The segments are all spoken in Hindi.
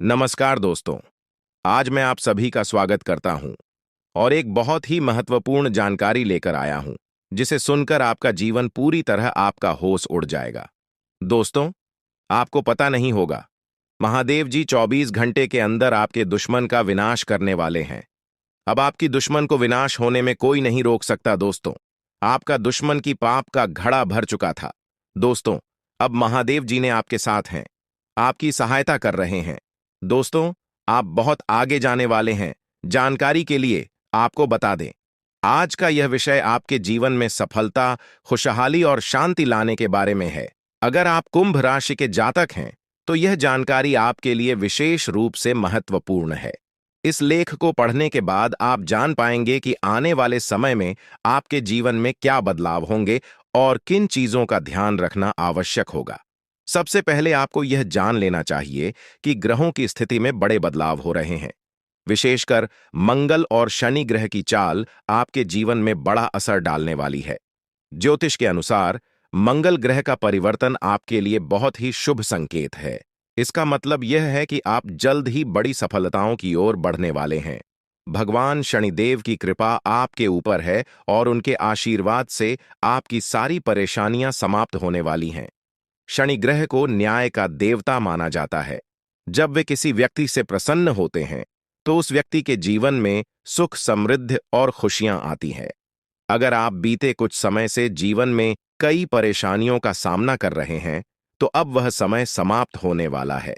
नमस्कार दोस्तों। आज मैं आप सभी का स्वागत करता हूं और एक बहुत ही महत्वपूर्ण जानकारी लेकर आया हूं, जिसे सुनकर आपका जीवन पूरी तरह आपका होश उड़ जाएगा। दोस्तों, आपको पता नहीं होगा, महादेव जी 24 घंटे के अंदर आपके दुश्मन का विनाश करने वाले हैं। अब आपकी दुश्मन को विनाश होने में कोई नहीं रोक सकता दोस्तों। आपका दुश्मन की पाप का घड़ा भर चुका था। दोस्तों, अब महादेव जी ने आपके साथ हैं, आपकी सहायता कर रहे हैं। दोस्तों, आप बहुत आगे जाने वाले हैं। जानकारी के लिए आपको बता दें, आज का यह विषय आपके जीवन में सफलता, खुशहाली और शांति लाने के बारे में है। अगर आप कुंभ राशि के जातक हैं, तो यह जानकारी आपके लिए विशेष रूप से महत्वपूर्ण है। इस लेख को पढ़ने के बाद आप जान पाएंगे कि आने वाले समय में आपके जीवन में क्या बदलाव होंगे और किन चीजों का ध्यान रखना आवश्यक होगा। सबसे पहले आपको यह जान लेना चाहिए कि ग्रहों की स्थिति में बड़े बदलाव हो रहे हैं। विशेषकर मंगल और शनि ग्रह की चाल आपके जीवन में बड़ा असर डालने वाली है। ज्योतिष के अनुसार मंगल ग्रह का परिवर्तन आपके लिए बहुत ही शुभ संकेत है। इसका मतलब यह है कि आप जल्द ही बड़ी सफलताओं की ओर बढ़ने वाले हैं। भगवान शनिदेव की कृपा आपके ऊपर है और उनके आशीर्वाद से आपकी सारी परेशानियां समाप्त होने वाली हैं। शनि ग्रह को न्याय का देवता माना जाता है। जब वे किसी व्यक्ति से प्रसन्न होते हैं, तो उस व्यक्ति के जीवन में सुख, समृद्धि और खुशियां आती हैं। अगर आप बीते कुछ समय से जीवन में कई परेशानियों का सामना कर रहे हैं, तो अब वह समय समाप्त होने वाला है।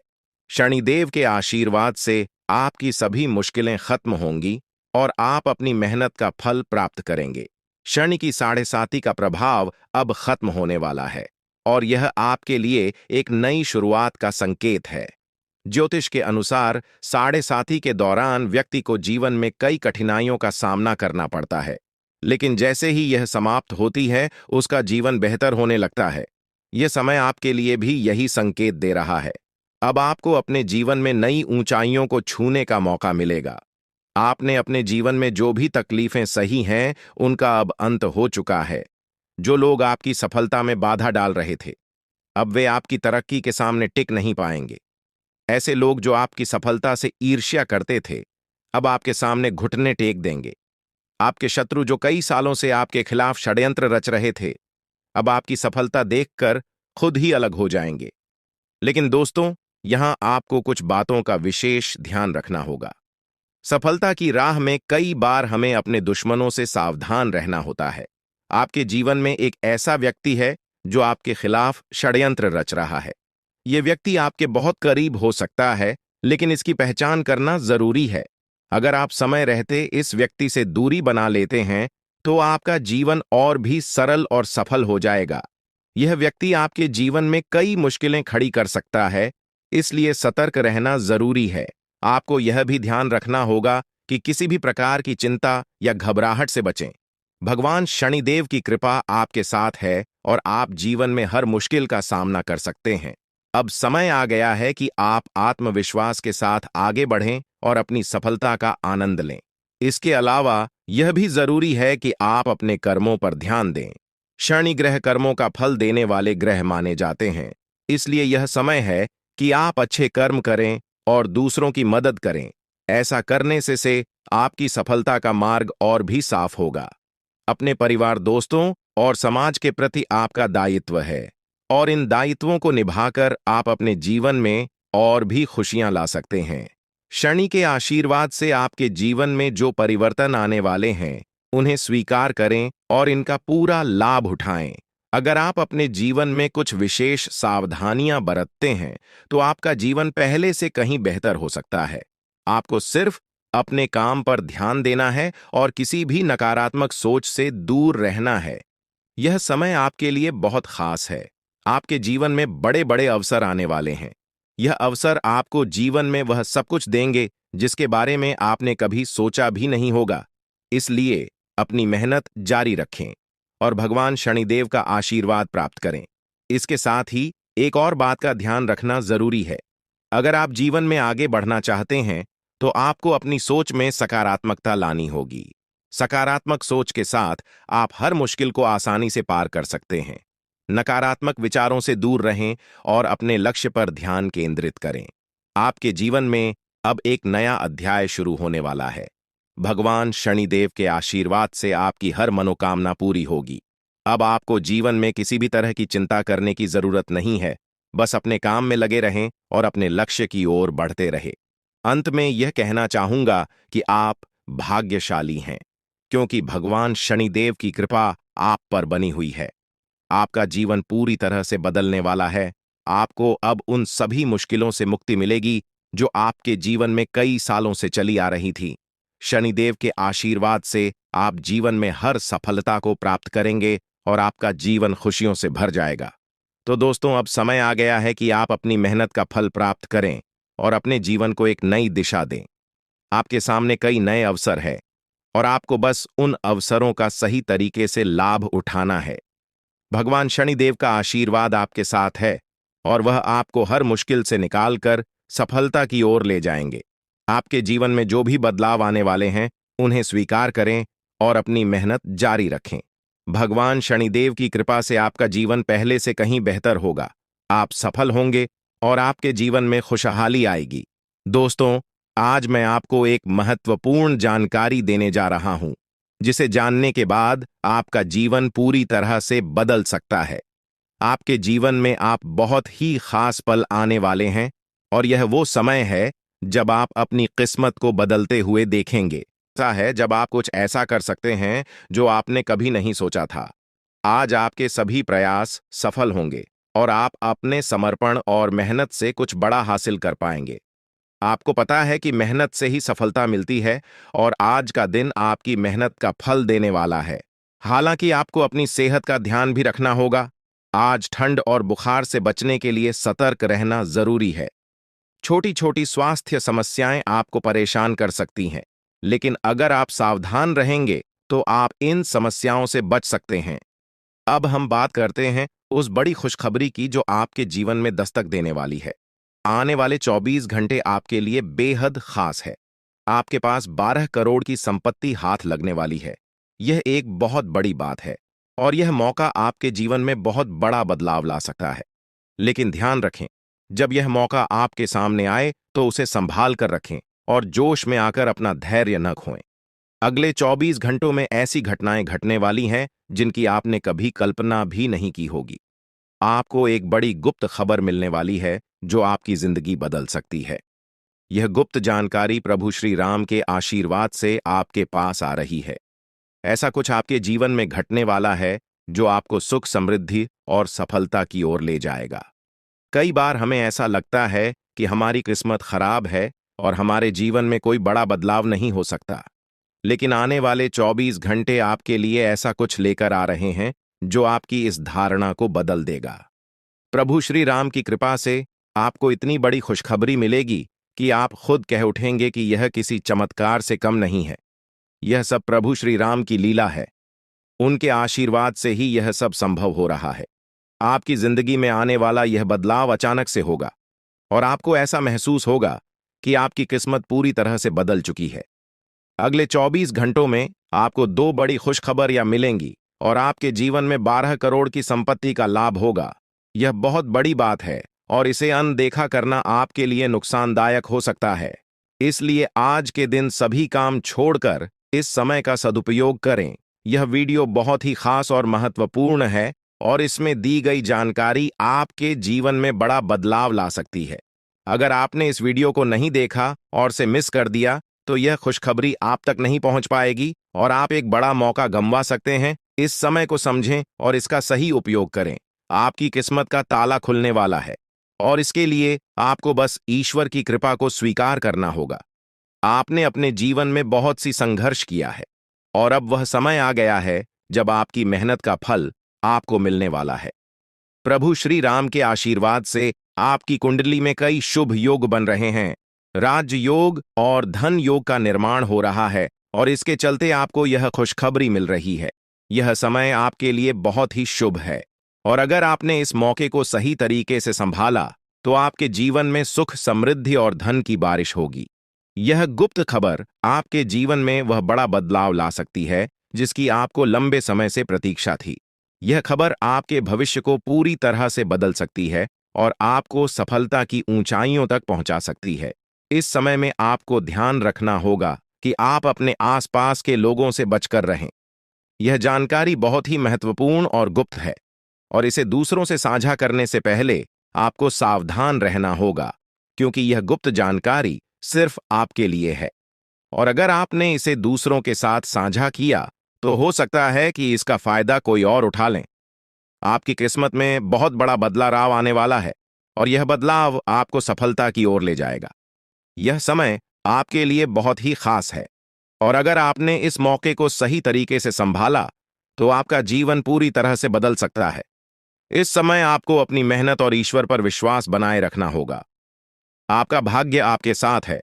शनिदेव के आशीर्वाद से आपकी सभी मुश्किलें खत्म होंगी और आप अपनी मेहनत का फल प्राप्त करेंगे। शनि की साढ़े साती का प्रभाव अब खत्म होने वाला है और यह आपके लिए एक नई शुरुआत का संकेत है। ज्योतिष के अनुसार साढ़े साती के दौरान व्यक्ति को जीवन में कई कठिनाइयों का सामना करना पड़ता है, लेकिन जैसे ही यह समाप्त होती है, उसका जीवन बेहतर होने लगता है। यह समय आपके लिए भी यही संकेत दे रहा है। अब आपको अपने जीवन में नई ऊंचाइयों को छूने का मौका मिलेगा। आपने अपने जीवन में जो भी तकलीफें सही हैं, उनका अब अंत हो चुका है। जो लोग आपकी सफलता में बाधा डाल रहे थे, अब वे आपकी तरक्की के सामने टिक नहीं पाएंगे। ऐसे लोग जो आपकी सफलता से ईर्ष्या करते थे, अब आपके सामने घुटने टेक देंगे। आपके शत्रु जो कई सालों से आपके खिलाफ षड्यंत्र रच रहे थे, अब आपकी सफलता देखकर खुद ही अलग हो जाएंगे। लेकिन दोस्तों, यहां आपको कुछ बातों का विशेष ध्यान रखना होगा। सफलता की राह में कई बार हमें अपने दुश्मनों से सावधान रहना होता है। आपके जीवन में एक ऐसा व्यक्ति है जो आपके खिलाफ षड्यंत्र रच रहा है। यह व्यक्ति आपके बहुत करीब हो सकता है, लेकिन इसकी पहचान करना जरूरी है। अगर आप समय रहते इस व्यक्ति से दूरी बना लेते हैं, तो आपका जीवन और भी सरल और सफल हो जाएगा। यह व्यक्ति आपके जीवन में कई मुश्किलें खड़ी कर सकता है, इसलिए सतर्क रहना जरूरी है। आपको यह भी ध्यान रखना होगा कि किसी भी प्रकार की चिंता या घबराहट से बचें। भगवान शनिदेव की कृपा आपके साथ है और आप जीवन में हर मुश्किल का सामना कर सकते हैं। अब समय आ गया है कि आप आत्मविश्वास के साथ आगे बढ़ें और अपनी सफलता का आनंद लें। इसके अलावा यह भी जरूरी है कि आप अपने कर्मों पर ध्यान दें। शनि ग्रह कर्मों का फल देने वाले ग्रह माने जाते हैं, इसलिए यह समय है कि आप अच्छे कर्म करें और दूसरों की मदद करें। ऐसा करने से आपकी सफलता का मार्ग और भी साफ होगा। अपने परिवार, दोस्तों और समाज के प्रति आपका दायित्व है और इन दायित्वों को निभाकर आप अपने जीवन में और भी खुशियां ला सकते हैं। शनि के आशीर्वाद से आपके जीवन में जो परिवर्तन आने वाले हैं, उन्हें स्वीकार करें और इनका पूरा लाभ उठाएं। अगर आप अपने जीवन में कुछ विशेष सावधानियां बरतते हैं, तो आपका जीवन पहले से कहीं बेहतर हो सकता है। आपको सिर्फ अपने काम पर ध्यान देना है और किसी भी नकारात्मक सोच से दूर रहना है। यह समय आपके लिए बहुत खास है। आपके जीवन में बड़े बड़े अवसर आने वाले हैं। यह अवसर आपको जीवन में वह सब कुछ देंगे जिसके बारे में आपने कभी सोचा भी नहीं होगा। इसलिए अपनी मेहनत जारी रखें और भगवान शनिदेव का आशीर्वाद प्राप्त करें। इसके साथ ही एक और बात का ध्यान रखना जरूरी है। अगर आप जीवन में आगे बढ़ना चाहते हैं, तो आपको अपनी सोच में सकारात्मकता लानी होगी। सकारात्मक सोच के साथ आप हर मुश्किल को आसानी से पार कर सकते हैं। नकारात्मक विचारों से दूर रहें और अपने लक्ष्य पर ध्यान केंद्रित करें। आपके जीवन में अब एक नया अध्याय शुरू होने वाला है। भगवान शनिदेव के आशीर्वाद से आपकी हर मनोकामना पूरी होगी। अब आपको जीवन में किसी भी तरह की चिंता करने की जरूरत नहीं है। बस अपने काम में लगे रहें और अपने लक्ष्य की ओर बढ़ते रहें। अंत में यह कहना चाहूंगा कि आप भाग्यशाली हैं, क्योंकि भगवान शनिदेव की कृपा आप पर बनी हुई है। आपका जीवन पूरी तरह से बदलने वाला है। आपको अब उन सभी मुश्किलों से मुक्ति मिलेगी जो आपके जीवन में कई सालों से चली आ रही थी। शनिदेव के आशीर्वाद से आप जीवन में हर सफलता को प्राप्त करेंगे और आपका जीवन खुशियों से भर जाएगा। तो दोस्तों, अब समय आ गया है कि आप अपनी मेहनत का फल प्राप्त करें और अपने जीवन को एक नई दिशा दें। आपके सामने कई नए अवसर हैं और आपको बस उन अवसरों का सही तरीके से लाभ उठाना है। भगवान शनिदेव का आशीर्वाद आपके साथ है और वह आपको हर मुश्किल से निकालकर सफलता की ओर ले जाएंगे। आपके जीवन में जो भी बदलाव आने वाले हैं, उन्हें स्वीकार करें और अपनी मेहनत जारी रखें। भगवान शनिदेव की कृपा से आपका जीवन पहले से कहीं बेहतर होगा। आप सफल होंगे और आपके जीवन में खुशहाली आएगी। दोस्तों, आज मैं आपको एक महत्वपूर्ण जानकारी देने जा रहा हूं, जिसे जानने के बाद आपका जीवन पूरी तरह से बदल सकता है। आपके जीवन में आप बहुत ही खास पल आने वाले हैं और यह वो समय है जब आप अपनी किस्मत को बदलते हुए देखेंगे। ऐसा है जब आप कुछ ऐसा कर सकते हैं जो आपने कभी नहीं सोचा था। आज आपके सभी प्रयास सफल होंगे और आप अपने समर्पण और मेहनत से कुछ बड़ा हासिल कर पाएंगे। आपको पता है कि मेहनत से ही सफलता मिलती है और आज का दिन आपकी मेहनत का फल देने वाला है। हालांकि आपको अपनी सेहत का ध्यान भी रखना होगा। आज ठंड और बुखार से बचने के लिए सतर्क रहना जरूरी है। छोटी छोटी स्वास्थ्य समस्याएं आपको परेशान कर सकती हैं, लेकिन अगर आप सावधान रहेंगे तो आप इन समस्याओं से बच सकते हैं। अब हम बात करते हैं उस बड़ी खुशखबरी की जो आपके जीवन में दस्तक देने वाली है। आने वाले 24 घंटे आपके लिए बेहद खास है। आपके पास 12 करोड़ की संपत्ति हाथ लगने वाली है। यह एक बहुत बड़ी बात है और यह मौका आपके जीवन में बहुत बड़ा बदलाव ला सकता है। लेकिन ध्यान रखें, जब यह मौका आपके सामने आए तो उसे संभाल कर रखें और जोश में आकर अपना धैर्य न खोएं। अगले 24 घंटों में ऐसी घटनाएं घटने वाली हैं जिनकी आपने कभी कल्पना भी नहीं की होगी। आपको एक बड़ी गुप्त खबर मिलने वाली है जो आपकी जिंदगी बदल सकती है। यह गुप्त जानकारी प्रभु श्री राम के आशीर्वाद से आपके पास आ रही है। ऐसा कुछ आपके जीवन में घटने वाला है जो आपको सुख, समृद्धि और सफलता की ओर ले जाएगा। कई बार हमें ऐसा लगता है कि हमारी किस्मत खराब है और हमारे जीवन में कोई बड़ा बदलाव नहीं हो सकता। लेकिन आने वाले 24 घंटे आपके लिए ऐसा कुछ लेकर आ रहे हैं जो आपकी इस धारणा को बदल देगा। प्रभु श्री राम की कृपा से आपको इतनी बड़ी खुशखबरी मिलेगी कि आप खुद कह उठेंगे कि यह किसी चमत्कार से कम नहीं है। यह सब प्रभु श्री राम की लीला है। उनके आशीर्वाद से ही यह सब संभव हो रहा है। आपकी जिंदगी में आने वाला यह बदलाव अचानक से होगा और आपको ऐसा महसूस होगा कि आपकी किस्मत पूरी तरह से बदल चुकी है। अगले 24 घंटों में आपको 2 बड़ी खुशखबरियां मिलेंगी और आपके जीवन में 12 करोड़ की संपत्ति का लाभ होगा। यह बहुत बड़ी बात है और इसे अनदेखा करना आपके लिए नुकसानदायक हो सकता है। इसलिए आज के दिन सभी काम छोड़कर इस समय का सदुपयोग करें। यह वीडियो बहुत ही खास और महत्वपूर्ण है और इसमें दी गई जानकारी आपके जीवन में बड़ा बदलाव ला सकती है। अगर आपने इस वीडियो को नहीं देखा और से मिस कर दिया तो यह खुशखबरी आप तक नहीं पहुंच पाएगी और आप एक बड़ा मौका गंवा सकते हैं। इस समय को समझें और इसका सही उपयोग करें। आपकी किस्मत का ताला खुलने वाला है और इसके लिए आपको बस ईश्वर की कृपा को स्वीकार करना होगा। आपने अपने जीवन में बहुत सी संघर्ष किया है और अब वह समय आ गया है जब आपकी मेहनत का फल आपको मिलने वाला है। प्रभु श्री राम के आशीर्वाद से आपकी कुंडली में कई शुभ योग बन रहे हैं। राज योग और धन योग का निर्माण हो रहा है और इसके चलते आपको यह खुशखबरी मिल रही है। यह समय आपके लिए बहुत ही शुभ है और अगर आपने इस मौके को सही तरीके से संभाला तो आपके जीवन में सुख, समृद्धि और धन की बारिश होगी। यह गुप्त खबर आपके जीवन में वह बड़ा बदलाव ला सकती है जिसकी आपको लंबे समय से प्रतीक्षा थी। यह खबर आपके भविष्य को पूरी तरह से बदल सकती है और आपको सफलता की ऊंचाइयों तक पहुंचा सकती है। इस समय में आपको ध्यान रखना होगा कि आप अपने आसपास के लोगों से बचकर रहें। यह जानकारी बहुत ही महत्वपूर्ण और गुप्त है, और इसे दूसरों से साझा करने से पहले आपको सावधान रहना होगा, क्योंकि यह गुप्त जानकारी सिर्फ आपके लिए है। और अगर आपने इसे दूसरों के साथ साझा किया, तो हो सकता है कि इसका फायदा कोई और उठा लें। आपकी किस्मत में बहुत बड़ा बदलाव आने वाला है, और यह बदलाव आपको सफलता की ओर ले जाएगा। यह समय आपके लिए बहुत ही खास है, और अगर आपने इस मौके को सही तरीके से संभाला, तो आपका जीवन पूरी तरह से बदल सकता है। इस समय आपको अपनी मेहनत और ईश्वर पर विश्वास बनाए रखना होगा। आपका भाग्य आपके साथ है,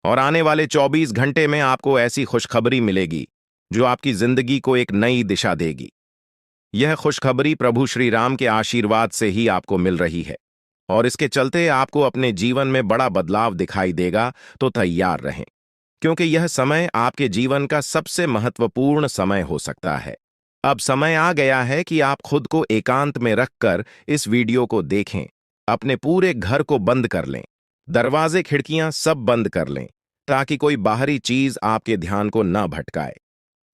और आने वाले 24 घंटे में आपको ऐसी खुशखबरी मिलेगी जो आपकी जिंदगी को एक नई दिशा देगी। यह खुशखबरी प्रभु श्री राम के आशीर्वाद से ही आपको मिल रही है, और इसके चलते आपको अपने जीवन में बड़ा बदलाव दिखाई देगा। तो तैयार रहें, क्योंकि यह समय आपके जीवन का सबसे महत्वपूर्ण समय हो सकता है। अब समय आ गया है कि आप खुद को एकांत में रखकर इस वीडियो को देखें। अपने पूरे घर को बंद कर लें, दरवाजे खिड़कियां सब बंद कर लें, ताकि कोई बाहरी चीज आपके ध्यान को न भटकाए।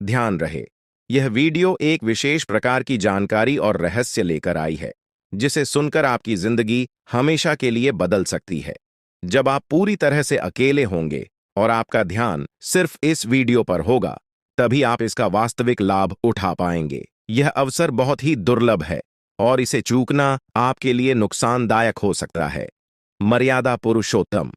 ध्यान रहे, यह वीडियो एक विशेष प्रकार की जानकारी और रहस्य लेकर आई है, जिसे सुनकर आपकी जिंदगी हमेशा के लिए बदल सकती है। जब आप पूरी तरह से अकेले होंगे और आपका ध्यान सिर्फ इस वीडियो पर होगा, तभी आप इसका वास्तविक लाभ उठा पाएंगे। यह अवसर बहुत ही दुर्लभ है, और इसे चूकना आपके लिए नुकसानदायक हो सकता है। मर्यादा पुरुषोत्तम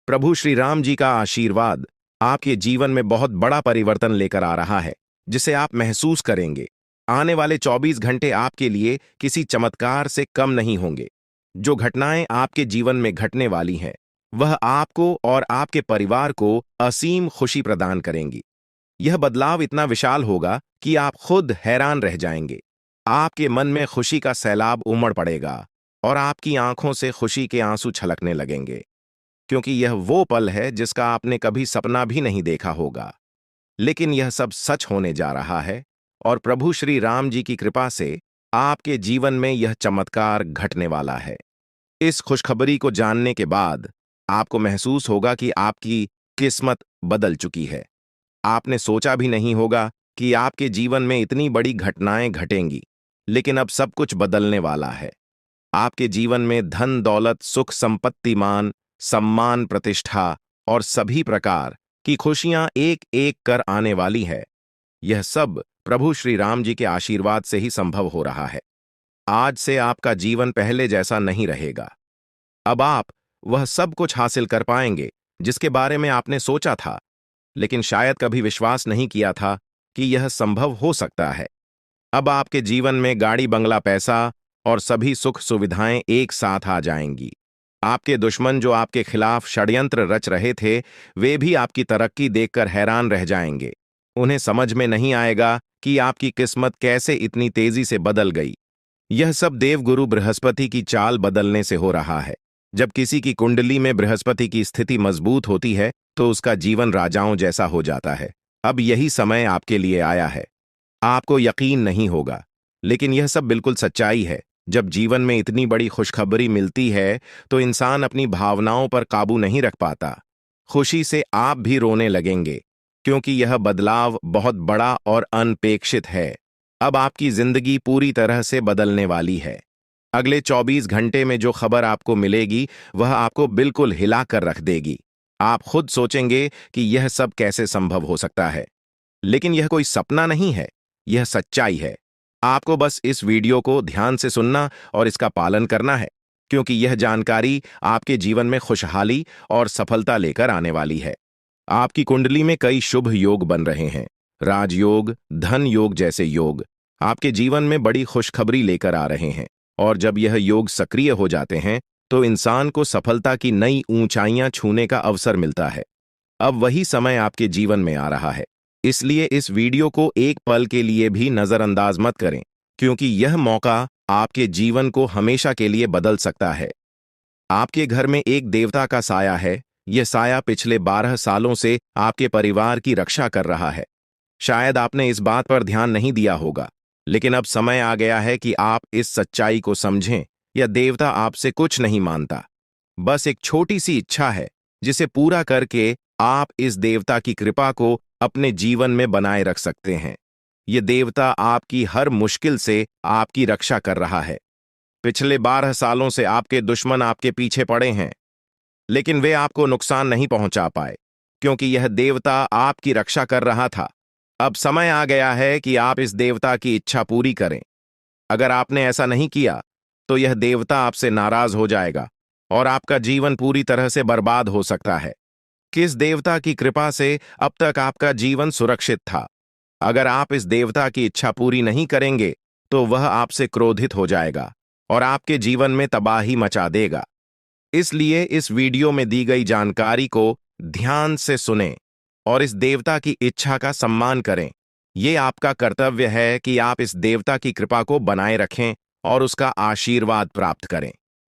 प्रभु श्री राम जी का आशीर्वाद आपके जीवन में बहुत बड़ा परिवर्तन लेकर आ रहा है, जिसे आप महसूस करेंगे। आने वाले 24 घंटे आपके लिए किसी चमत्कार से कम नहीं होंगे। जो घटनाएं आपके जीवन में घटने वाली हैं, वह आपको और आपके परिवार को असीम खुशी प्रदान करेंगी। यह बदलाव इतना विशाल होगा कि आप खुद हैरान रह जाएंगे। आपके मन में खुशी का सैलाब उमड़ पड़ेगा, और आपकी आंखों से खुशी के आंसू छलकने लगेंगे, क्योंकि यह वो पल है जिसका आपने कभी सपना भी नहीं देखा होगा। लेकिन यह सब सच होने जा रहा है, और प्रभु श्री राम जी की कृपा से आपके जीवन में यह चमत्कार घटने वाला है। इस खुशखबरी को जानने के बाद आपको महसूस होगा कि आपकी किस्मत बदल चुकी है। आपने सोचा भी नहीं होगा कि आपके जीवन में इतनी बड़ी घटनाएं घटेंगी, लेकिन अब सब कुछ बदलने वाला है। आपके जीवन में धन दौलत, सुख संपत्ति, मान सम्मान, प्रतिष्ठा और सभी प्रकार की खुशियां एक एक कर आने वाली है। यह सब प्रभु श्री राम जी के आशीर्वाद से ही संभव हो रहा है। आज से आपका जीवन पहले जैसा नहीं रहेगा। अब आप वह सब कुछ हासिल कर पाएंगे जिसके बारे में आपने सोचा था, लेकिन शायद कभी विश्वास नहीं किया था कि यह संभव हो सकता है। अब आपके जीवन में गाड़ी, बंगला, पैसा और सभी सुख सुविधाएं एक साथ आ जाएंगी। आपके दुश्मन जो आपके खिलाफ षड्यंत्र रच रहे थे, वे भी आपकी तरक्की देखकर हैरान रह जाएंगे। उन्हें समझ में नहीं आएगा कि आपकी किस्मत कैसे इतनी तेजी से बदल गई। यह सब देवगुरु बृहस्पति की चाल बदलने से हो रहा है। जब किसी की कुंडली में बृहस्पति की स्थिति मजबूत होती है, तो उसका जीवन राजाओं जैसा हो जाता है। अब यही समय आपके लिए आया है। आपको यकीन नहीं होगा, लेकिन यह सब बिल्कुल सच्चाई है। जब जीवन में इतनी बड़ी खुशखबरी मिलती है, तो इंसान अपनी भावनाओं पर काबू नहीं रख पाता। खुशी से आप भी रोने लगेंगे, क्योंकि यह बदलाव बहुत बड़ा और अनपेक्षित है। अब आपकी जिंदगी पूरी तरह से बदलने वाली है। अगले 24 घंटे में जो खबर आपको मिलेगी, वह आपको बिल्कुल हिला कर रख देगी। आप खुद सोचेंगे कि यह सब कैसे संभव हो सकता है, लेकिन यह कोई सपना नहीं है, यह सच्चाई है। आपको बस इस वीडियो को ध्यान से सुनना और इसका पालन करना है, क्योंकि यह जानकारी आपके जीवन में खुशहाली और सफलता लेकर आने वाली है। आपकी कुंडली में कई शुभ योग बन रहे हैं। राजयोग, धन योग जैसे योग आपके जीवन में बड़ी खुशखबरी लेकर आ रहे हैं, और जब यह योग सक्रिय हो जाते हैं, तो इंसान को सफलता की नई ऊंचाइयां छूने का अवसर मिलता है। अब वही समय आपके जीवन में आ रहा है, इसलिए इस वीडियो को एक पल के लिए भी नजरअंदाज मत करें, क्योंकि यह मौका आपके जीवन को हमेशा के लिए बदल सकता है। आपके घर में एक देवता का साया है। यह साया पिछले 12 सालों से आपके परिवार की रक्षा कर रहा है। शायद आपने इस बात पर ध्यान नहीं दिया होगा, लेकिन अब समय आ गया है कि आप इस सच्चाई को समझें यह देवता आपसे कुछ नहीं मानता, बस एक छोटी सी इच्छा है जिसे पूरा करके आप इस देवता की कृपा को अपने जीवन में बनाए रख सकते हैं। यह देवता आपकी हर मुश्किल से आपकी रक्षा कर रहा है। पिछले 12 सालों से आपके दुश्मन आपके पीछे पड़े हैं, लेकिन वे आपको नुकसान नहीं पहुंचा पाए, क्योंकि यह देवता आपकी रक्षा कर रहा था। अब समय आ गया है कि आप इस देवता की इच्छा पूरी करें। अगर आपने ऐसा नहीं किया, तो यह देवता आपसे नाराज हो जाएगा और आपका जीवन पूरी तरह से बर्बाद हो सकता है। किस देवता की कृपा से अब तक आपका जीवन सुरक्षित था? अगर आप इस देवता की इच्छा पूरी नहीं करेंगे, तो वह आपसे क्रोधित हो जाएगा और आपके जीवन में तबाही मचा देगा। इसलिए इस वीडियो में दी गई जानकारी को ध्यान से सुनें और इस देवता की इच्छा का सम्मान करें। ये आपका कर्तव्य है कि आप इस देवता की कृपा को बनाए रखें और उसका आशीर्वाद प्राप्त करें।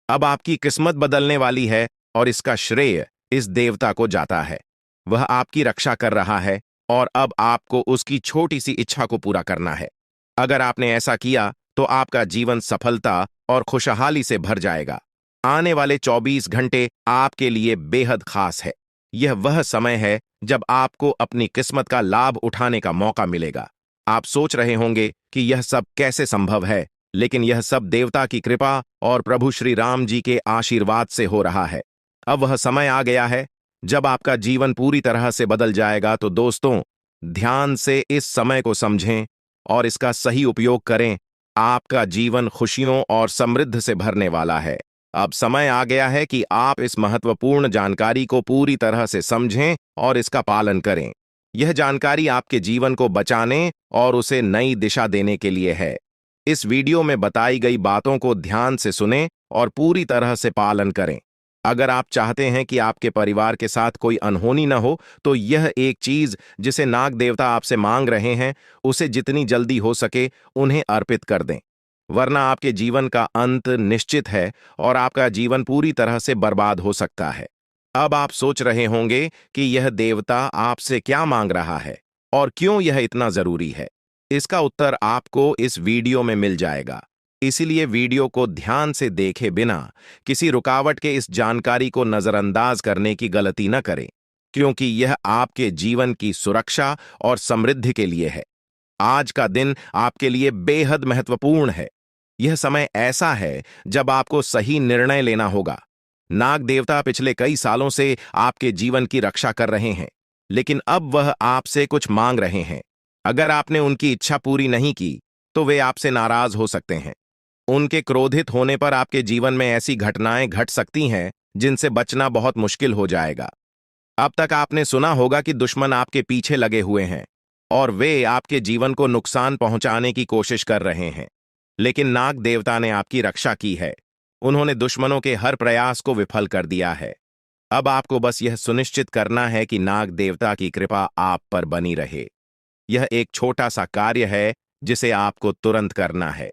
अब आपकी किस्मत बदलने वाली है और इसका श्रेय इस देवता को जाता है। वह आपकी रक्षा कर रहा है और अब आपको उसकी छोटी सी इच्छा को पूरा करना है। अगर आपने ऐसा किया, तो आपका जीवन सफलता और खुशहाली से भर जाएगा। आने वाले 24 घंटे आपके लिए बेहद खास है। यह वह समय है जब आपको अपनी किस्मत का लाभ उठाने का मौका मिलेगा। आप सोच रहे होंगे कि यह सब कैसे संभव है, लेकिन यह सब देवता की कृपा और प्रभु श्री राम जी के आशीर्वाद से हो रहा है। अब वह समय आ गया है जब आपका जीवन पूरी तरह से बदल जाएगा। तो दोस्तों, ध्यान से इस समय को समझें और इसका सही उपयोग करें। आपका जीवन खुशियों और समृद्धि से भरने वाला है। अब समय आ गया है कि आप इस महत्वपूर्ण जानकारी को पूरी तरह से समझें और इसका पालन करें। यह जानकारी आपके जीवन को बचाने और उसे नई दिशा देने के लिए है। इस वीडियो में बताई गई बातों को ध्यान से सुनें और पूरी तरह से पालन करें। अगर आप चाहते हैं कि आपके परिवार के साथ कोई अनहोनी न हो, तो यह एक चीज जिसे नाग देवता आपसे मांग रहे हैं, उसे जितनी जल्दी हो सके उन्हें अर्पित कर दें, वरना आपके जीवन का अंत निश्चित है और आपका जीवन पूरी तरह से बर्बाद हो सकता है। अब आप सोच रहे होंगे कि यह देवता आपसे क्या मांग रहा है और क्यों यह इतना जरूरी है। इसका उत्तर आपको इस वीडियो में मिल जाएगा। इसीलिए वीडियो को ध्यान से देखे बिना किसी रुकावट के इस जानकारी को नजरअंदाज करने की गलती न करें, क्योंकि यह आपके जीवन की सुरक्षा और समृद्धि के लिए है। आज का दिन आपके लिए बेहद महत्वपूर्ण है। यह समय ऐसा है जब आपको सही निर्णय लेना होगा। नाग देवता पिछले कई सालों से आपके जीवन की रक्षा कर रहे हैं, लेकिन अब वह आपसे कुछ मांग रहे हैं। अगर आपने उनकी इच्छा पूरी नहीं की, तो वे आपसे नाराज हो सकते हैं। उनके क्रोधित होने पर आपके जीवन में ऐसी घटनाएं घट सकती हैं जिनसे बचना बहुत मुश्किल हो जाएगा। अब तक आपने सुना होगा कि दुश्मन आपके पीछे लगे हुए हैं और वे आपके जीवन को नुकसान पहुंचाने की कोशिश कर रहे हैं, लेकिन नाग देवता ने आपकी रक्षा की है। उन्होंने दुश्मनों के हर प्रयास को विफल कर दिया है। अब आपको बस यह सुनिश्चित करना है कि नाग देवता की कृपा आप पर बनी रहे। यह एक छोटा सा कार्य है जिसे आपको तुरंत करना है।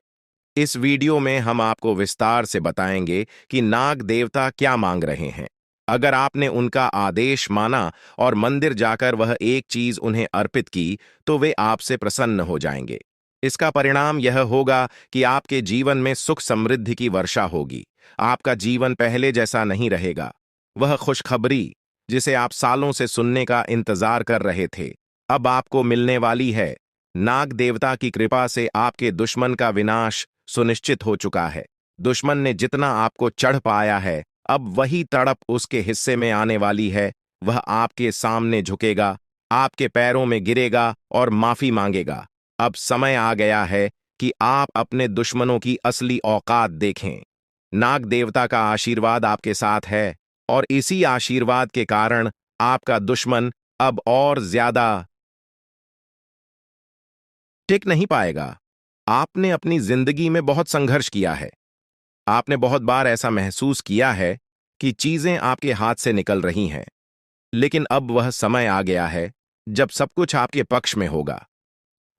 इस वीडियो में हम आपको विस्तार से बताएंगे कि नाग देवता क्या मांग रहे हैं। अगर आपने उनका आदेश माना और मंदिर जाकर वह एक चीज उन्हें अर्पित की, तो वे आपसे प्रसन्न हो जाएंगे। इसका परिणाम यह होगा कि आपके जीवन में सुख समृद्धि की वर्षा होगी। आपका जीवन पहले जैसा नहीं रहेगा। वह खुशखबरी जिसे आप सालों से सुनने का इंतजार कर रहे थे, अब आपको मिलने वाली है। नाग देवता की कृपा से आपके दुश्मन का विनाश सुनिश्चित हो चुका है। दुश्मन ने जितना आपको चढ़ पाया है, अब वही तड़प उसके हिस्से में आने वाली है। वह आपके सामने झुकेगा, आपके पैरों में गिरेगा और माफी मांगेगा। अब समय आ गया है कि आप अपने दुश्मनों की असली औकात देखें। नाग देवता का आशीर्वाद आपके साथ है और इसी आशीर्वाद के कारण आपका दुश्मन अब और ज्यादा टिक नहीं पाएगा। आपने अपनी जिंदगी में बहुत संघर्ष किया है। आपने बहुत बार ऐसा महसूस किया है कि चीजें आपके हाथ से निकल रही हैं, लेकिन अब वह समय आ गया है जब सब कुछ आपके पक्ष में होगा।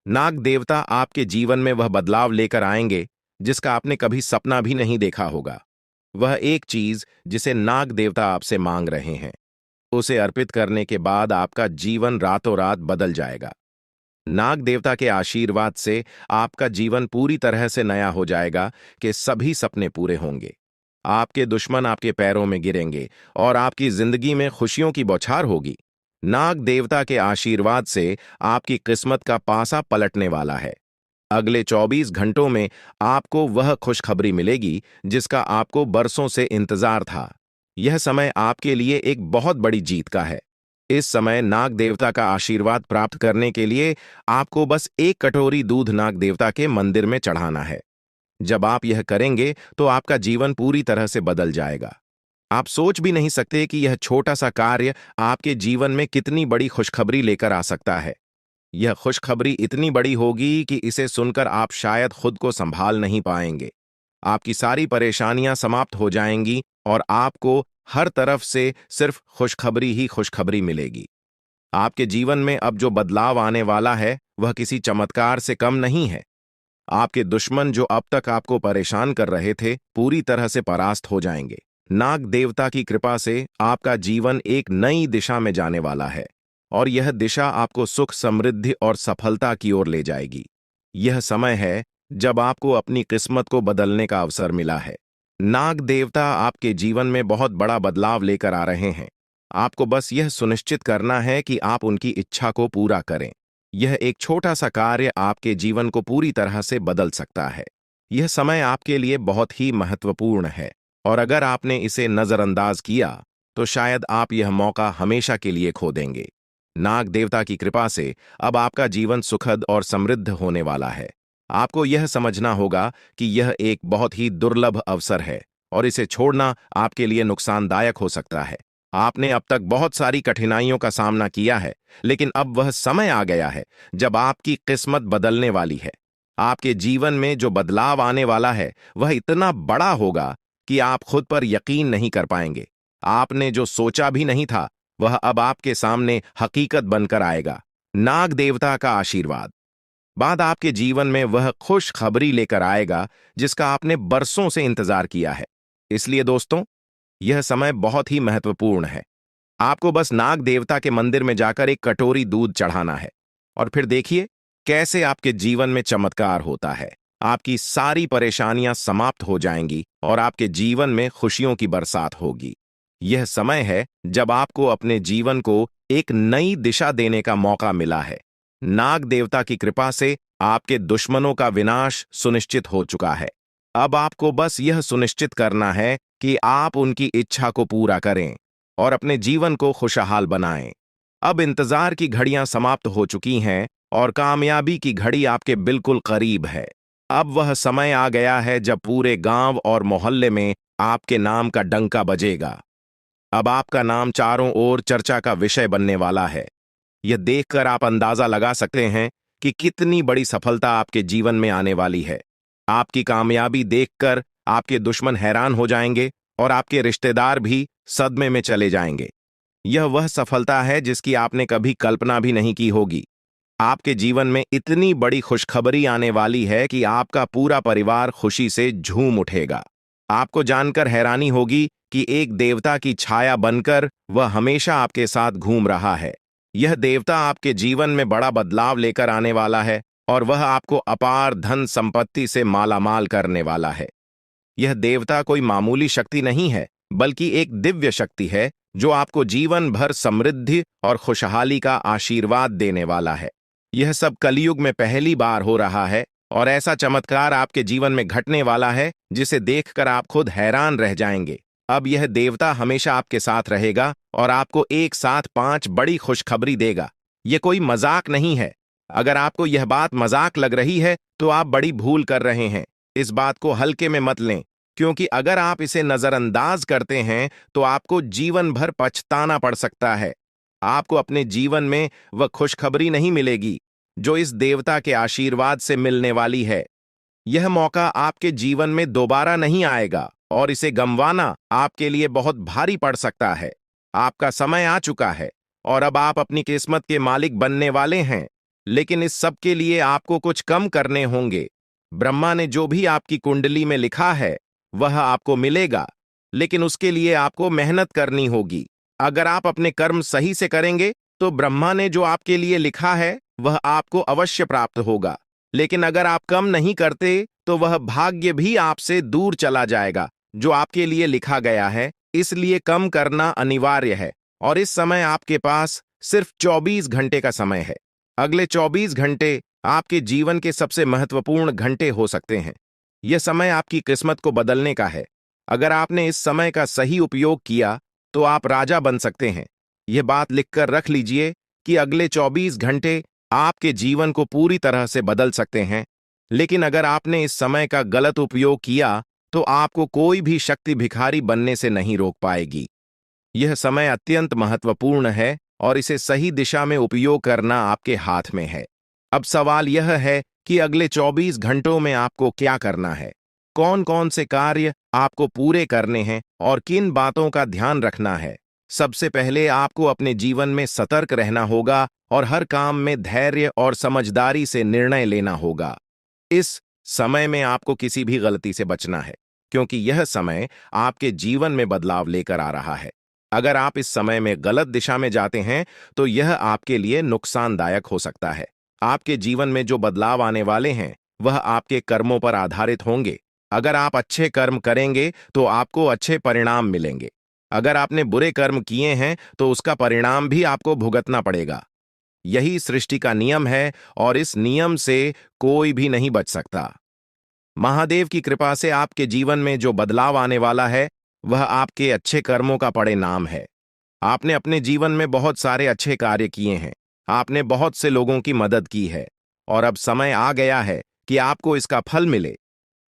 नाग देवता आपके जीवन में वह बदलाव लेकर आएंगे जिसका आपने कभी सपना भी नहीं देखा होगा। वह एक चीज जिसे नाग देवता आपसे मांग रहे हैं, उसे अर्पित करने के बाद आपका जीवन रातों रात बदल जाएगा। नाग देवता के आशीर्वाद से आपका जीवन पूरी तरह से नया हो जाएगा कि सभी सपने पूरे होंगे। आपके दुश्मन आपके पैरों में गिरेंगे और आपकी जिंदगी में खुशियों की बौछार होगी। नाग देवता के आशीर्वाद से आपकी किस्मत का पासा पलटने वाला है। अगले 24 घंटों में आपको वह खुशखबरी मिलेगी जिसका आपको बरसों से इंतजार था। यह समय आपके लिए एक बहुत बड़ी जीत का है। इस समय नाग देवता का आशीर्वाद प्राप्त करने के लिए आपको बस एक कटोरी दूध नाग देवता के मंदिर में चढ़ाना है। जब आप यह करेंगे तो आपका जीवन पूरी तरह से बदल जाएगा। आप सोच भी नहीं सकते कि यह छोटा सा कार्य आपके जीवन में कितनी बड़ी खुशखबरी लेकर आ सकता है। यह खुशखबरी इतनी बड़ी होगी कि इसे सुनकर आप शायद खुद को संभाल नहीं पाएंगे। आपकी सारी परेशानियां समाप्त हो जाएंगी और आपको हर तरफ से सिर्फ खुशखबरी ही खुशखबरी मिलेगी। आपके जीवन में अब जो बदलाव आने वाला है वह किसी चमत्कार से कम नहीं है। आपके दुश्मन जो अब तक आपको परेशान कर रहे थे पूरी तरह से परास्त हो जाएंगे। नाग देवता की कृपा से आपका जीवन एक नई दिशा में जाने वाला है और यह दिशा आपको सुख, समृद्धि और सफलता की ओर ले जाएगी। यह समय है जब आपको अपनी किस्मत को बदलने का अवसर मिला है। नाग देवता आपके जीवन में बहुत बड़ा बदलाव लेकर आ रहे हैं। आपको बस यह सुनिश्चित करना है कि आप उनकी इच्छा को पूरा करें। यह एक छोटा सा कार्य आपके जीवन को पूरी तरह से बदल सकता है। यह समय आपके लिए बहुत ही महत्वपूर्ण है और अगर आपने इसे नजरअंदाज किया तो शायद आप यह मौका हमेशा के लिए खो देंगे। नाग देवता की कृपा से अब आपका जीवन सुखद और समृद्ध होने वाला है। आपको यह समझना होगा कि यह एक बहुत ही दुर्लभ अवसर है और इसे छोड़ना आपके लिए नुकसानदायक हो सकता है। आपने अब तक बहुत सारी कठिनाइयों का सामना किया है, लेकिन अब वह समय आ गया है जब आपकी किस्मत बदलने वाली है। आपके जीवन में जो बदलाव आने वाला है वह इतना बड़ा होगा कि आप खुद पर यकीन नहीं कर पाएंगे। आपने जो सोचा भी नहीं था वह अब आपके सामने हकीकत बनकर आएगा। नाग देवता का आशीर्वाद बाद आपके जीवन में वह खुश खबरी लेकर आएगा जिसका आपने बरसों से इंतजार किया है। इसलिए दोस्तों, यह समय बहुत ही महत्वपूर्ण है। आपको बस नाग देवता के मंदिर में जाकर एक कटोरी दूध चढ़ाना है और फिर देखिए कैसे आपके जीवन में चमत्कार होता है। आपकी सारी परेशानियां समाप्त हो जाएंगी और आपके जीवन में खुशियों की बरसात होगी। यह समय है जब आपको अपने जीवन को एक नई दिशा देने का मौका मिला है। नाग देवता की कृपा से आपके दुश्मनों का विनाश सुनिश्चित हो चुका है। अब आपको बस यह सुनिश्चित करना है कि आप उनकी इच्छा को पूरा करें और अपने जीवन को खुशहाल बनाएं। अब इंतजार की घड़ियां समाप्त हो चुकी हैं और कामयाबी की घड़ी आपके बिल्कुल करीब है। अब वह समय आ गया है जब पूरे गांव और मोहल्ले में आपके नाम का डंका बजेगा। अब आपका नाम चारों ओर चर्चा का विषय बनने वाला है। यह देखकर आप अंदाजा लगा सकते हैं कि कितनी बड़ी सफलता आपके जीवन में आने वाली है। आपकी कामयाबी देखकर आपके दुश्मन हैरान हो जाएंगे और आपके रिश्तेदार भी सदमे में चले जाएंगे। यह वह सफलता है जिसकी आपने कभी कल्पना भी नहीं की होगी। आपके जीवन में इतनी बड़ी खुशखबरी आने वाली है कि आपका पूरा परिवार खुशी से झूम उठेगा। आपको जानकर हैरानी होगी कि एक देवता की छाया बनकर वह हमेशा आपके साथ घूम रहा है। यह देवता आपके जीवन में बड़ा बदलाव लेकर आने वाला है और वह आपको अपार धन संपत्ति से मालामाल करने वाला है। यह देवता कोई मामूली शक्ति नहीं है, बल्कि एक दिव्य शक्ति है जो आपको जीवन भर समृद्धि और खुशहाली का आशीर्वाद देने वाला है। यह सब कलयुग में पहली बार हो रहा है और ऐसा चमत्कार आपके जीवन में घटने वाला है जिसे देखकर आप खुद हैरान रह जाएंगे। अब यह देवता हमेशा आपके साथ रहेगा और आपको एक साथ 5 बड़ी खुशखबरी देगा। यह कोई मजाक नहीं है। अगर आपको यह बात मजाक लग रही है तो आप बड़ी भूल कर रहे हैं। इस बात को हल्के में मत लें, क्योंकि अगर आप इसे नजरअंदाज करते हैं तो आपको जीवन भर पछताना पड़ सकता है। आपको अपने जीवन में वह खुशखबरी नहीं मिलेगी जो इस देवता के आशीर्वाद से मिलने वाली है। यह मौका आपके जीवन में दोबारा नहीं आएगा और इसे गंवाना आपके लिए बहुत भारी पड़ सकता है। आपका समय आ चुका है और अब आप अपनी किस्मत के मालिक बनने वाले हैं, लेकिन इस सब के लिए आपको कुछ कम करने होंगे। ब्रह्मा ने जो भी आपकी कुंडली में लिखा है वह आपको मिलेगा, लेकिन उसके लिए आपको मेहनत करनी होगी। अगर आप अपने कर्म सही से करेंगे तो ब्रह्मा ने जो आपके लिए लिखा है वह आपको अवश्य प्राप्त होगा। लेकिन अगर आप कम नहीं करते तो वह भाग्य भी आपसे दूर चला जाएगा जो आपके लिए लिखा गया है। इसलिए कम करना अनिवार्य है। और इस समय आपके पास सिर्फ 24 घंटे का समय है। अगले 24 घंटे आपके जीवन के सबसे महत्वपूर्ण घंटे हो सकते हैं। यह समय आपकी किस्मत को बदलने का है। अगर आपने इस समय का सही उपयोग किया तो आप राजा बन सकते हैं। यह बात लिखकर रख लीजिए कि अगले 24 घंटे आपके जीवन को पूरी तरह से बदल सकते हैं। लेकिन अगर आपने इस समय का गलत उपयोग किया तो आपको कोई भी शक्ति भिखारी बनने से नहीं रोक पाएगी। यह समय अत्यंत महत्वपूर्ण है और इसे सही दिशा में उपयोग करना आपके हाथ में है। अब सवाल यह है कि अगले 24 घंटों में आपको क्या करना है, कौन कौन से कार्य आपको पूरे करने हैं और किन बातों का ध्यान रखना है। सबसे पहले आपको अपने जीवन में सतर्क रहना होगा और हर काम में धैर्य और समझदारी से निर्णय लेना होगा। इस समय में आपको किसी भी गलती से बचना है, क्योंकि यह समय आपके जीवन में बदलाव लेकर आ रहा है। अगर आप इस समय में गलत दिशा में जाते हैं तो यह आपके लिए नुकसानदायक हो सकता है। आपके जीवन में जो बदलाव आने वाले हैं वह आपके कर्मों पर आधारित होंगे। अगर आप अच्छे कर्म करेंगे तो आपको अच्छे परिणाम मिलेंगे। अगर आपने बुरे कर्म किए हैं तो उसका परिणाम भी आपको भुगतना पड़ेगा। यही सृष्टि का नियम है और इस नियम से कोई भी नहीं बच सकता। महादेव की कृपा से आपके जीवन में जो बदलाव आने वाला है वह आपके अच्छे कर्मों का परिणाम है। आपने अपने जीवन में बहुत सारे अच्छे कार्य किए हैं, आपने बहुत से लोगों की मदद की है और अब समय आ गया है कि आपको इसका फल मिले।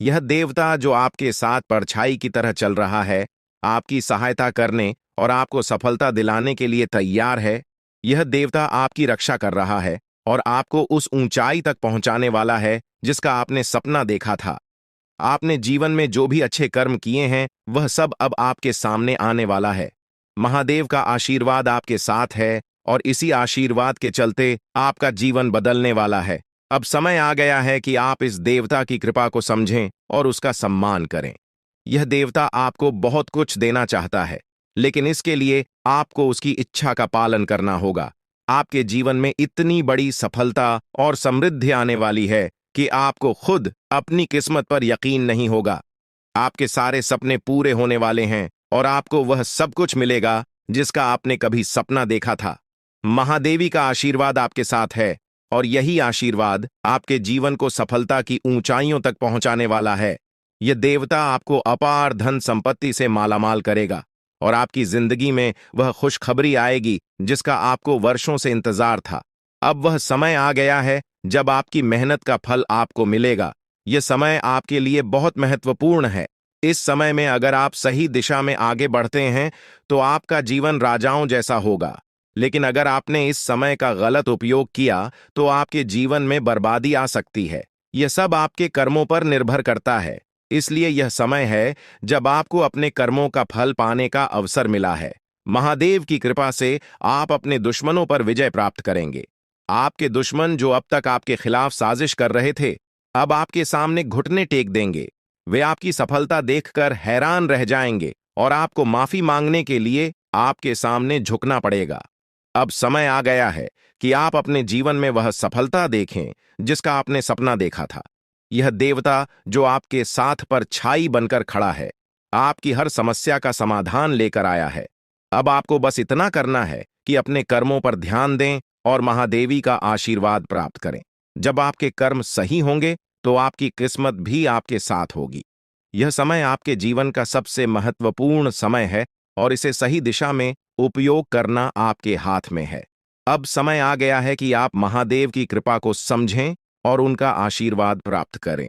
यह देवता जो आपके साथ परछाई की तरह चल रहा है, आपकी सहायता करने और आपको सफलता दिलाने के लिए तैयार है। यह देवता आपकी रक्षा कर रहा है और आपको उस ऊंचाई तक पहुंचाने वाला है जिसका आपने सपना देखा था। आपने जीवन में जो भी अच्छे कर्म किए हैं वह सब अब आपके सामने आने वाला है। महादेव का आशीर्वाद आपके साथ है और इसी आशीर्वाद के चलते आपका जीवन बदलने वाला है। अब समय आ गया है कि आप इस देवता की कृपा को समझें और उसका सम्मान करें। यह देवता आपको बहुत कुछ देना चाहता है, लेकिन इसके लिए आपको उसकी इच्छा का पालन करना होगा। आपके जीवन में इतनी बड़ी सफलता और समृद्धि आने वाली है कि आपको खुद अपनी किस्मत पर यकीन नहीं होगा। आपके सारे सपने पूरे होने वाले हैं और आपको वह सब कुछ मिलेगा जिसका आपने कभी सपना देखा था। महादेवी का आशीर्वाद आपके साथ है और यही आशीर्वाद आपके जीवन को सफलता की ऊंचाइयों तक पहुंचाने वाला है। यह देवता आपको अपार धन संपत्ति से मालामाल करेगा और आपकी जिंदगी में वह खुशखबरी आएगी जिसका आपको वर्षों से इंतजार था। अब वह समय आ गया है जब आपकी मेहनत का फल आपको मिलेगा। यह समय आपके लिए बहुत महत्वपूर्ण है। इस समय में अगर आप सही दिशा में आगे बढ़ते हैं तो आपका जीवन राजाओं जैसा होगा। लेकिन अगर आपने इस समय का गलत उपयोग किया तो आपके जीवन में बर्बादी आ सकती है। यह सब आपके कर्मों पर निर्भर करता है। इसलिए यह समय है जब आपको अपने कर्मों का फल पाने का अवसर मिला है। महादेव की कृपा से आप अपने दुश्मनों पर विजय प्राप्त करेंगे। आपके दुश्मन जो अब तक आपके खिलाफ साजिश कर रहे थे, अब आपके सामने घुटने टेक देंगे। वे आपकी सफलता देखकर हैरान रह जाएंगे और आपको माफी मांगने के लिए आपके सामने झुकना पड़ेगा। अब समय आ गया है कि आप अपने जीवन में वह सफलता देखें जिसका आपने सपना देखा था। यह देवता जो आपके साथ पर छाई बनकर खड़ा है, आपकी हर समस्या का समाधान लेकर आया है। अब आपको बस इतना करना है कि अपने कर्मों पर ध्यान दें और महादेवी का आशीर्वाद प्राप्त करें। जब आपके कर्म सही होंगे तो आपकी किस्मत भी आपके साथ होगी। यह समय आपके जीवन का सबसे महत्वपूर्ण समय है और इसे सही दिशा में उपयोग करना आपके हाथ में है। अब समय आ गया है कि आप महादेव की कृपा को समझें और उनका आशीर्वाद प्राप्त करें।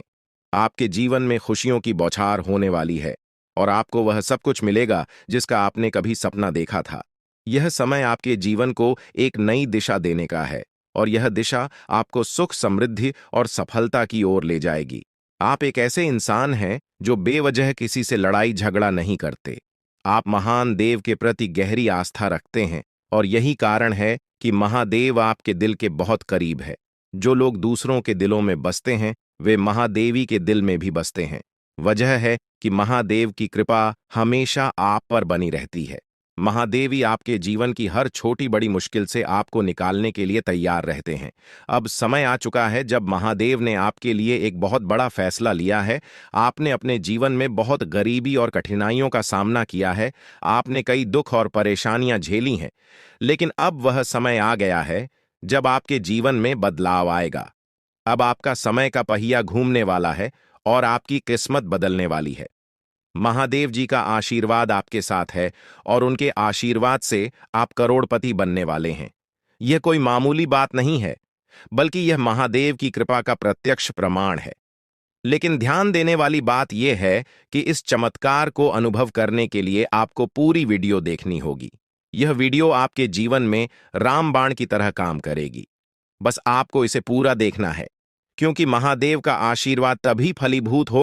आपके जीवन में खुशियों की बौछार होने वाली है और आपको वह सब कुछ मिलेगा जिसका आपने कभी सपना देखा था। यह समय आपके जीवन को एक नई दिशा देने का है और यह दिशा आपको सुख, समृद्धि और सफलता की ओर ले जाएगी। आप एक ऐसे इंसान हैं जो बेवजह किसी से लड़ाई झगड़ा नहीं करते। आप महान देव के प्रति गहरी आस्था रखते हैं और यही कारण है कि महादेव आपके दिल के बहुत करीब है। जो लोग दूसरों के दिलों में बसते हैं वे महादेवी के दिल में भी बसते हैं। वजह है कि महादेव की कृपा हमेशा आप पर बनी रहती है। महादेव ही आपके जीवन की हर छोटी बड़ी मुश्किल से आपको निकालने के लिए तैयार रहते हैं। अब समय आ चुका है जब महादेव ने आपके लिए एक बहुत बड़ा फैसला लिया है। आपने अपने जीवन में बहुत गरीबी और कठिनाइयों का सामना किया है। आपने कई दुख और परेशानियां झेली हैं। लेकिन अब वह समय आ गया है जब आपके जीवन में बदलाव आएगा। अब आपका समय का पहिया घूमने वाला है और आपकी किस्मत बदलने वाली है। महादेव जी का आशीर्वाद आपके साथ है और उनके आशीर्वाद से आप करोड़पति बनने वाले हैं। यह कोई मामूली बात नहीं है, बल्कि यह महादेव की कृपा का प्रत्यक्ष प्रमाण है। लेकिन ध्यान देने वाली बात यह है कि इस चमत्कार को अनुभव करने के लिए आपको पूरी वीडियो देखनी होगी। यह वीडियो आपके जीवन में रामबाण की तरह काम करेगी। बस आपको इसे पूरा देखना है, क्योंकि महादेव का आशीर्वाद तभी फलीभूत हो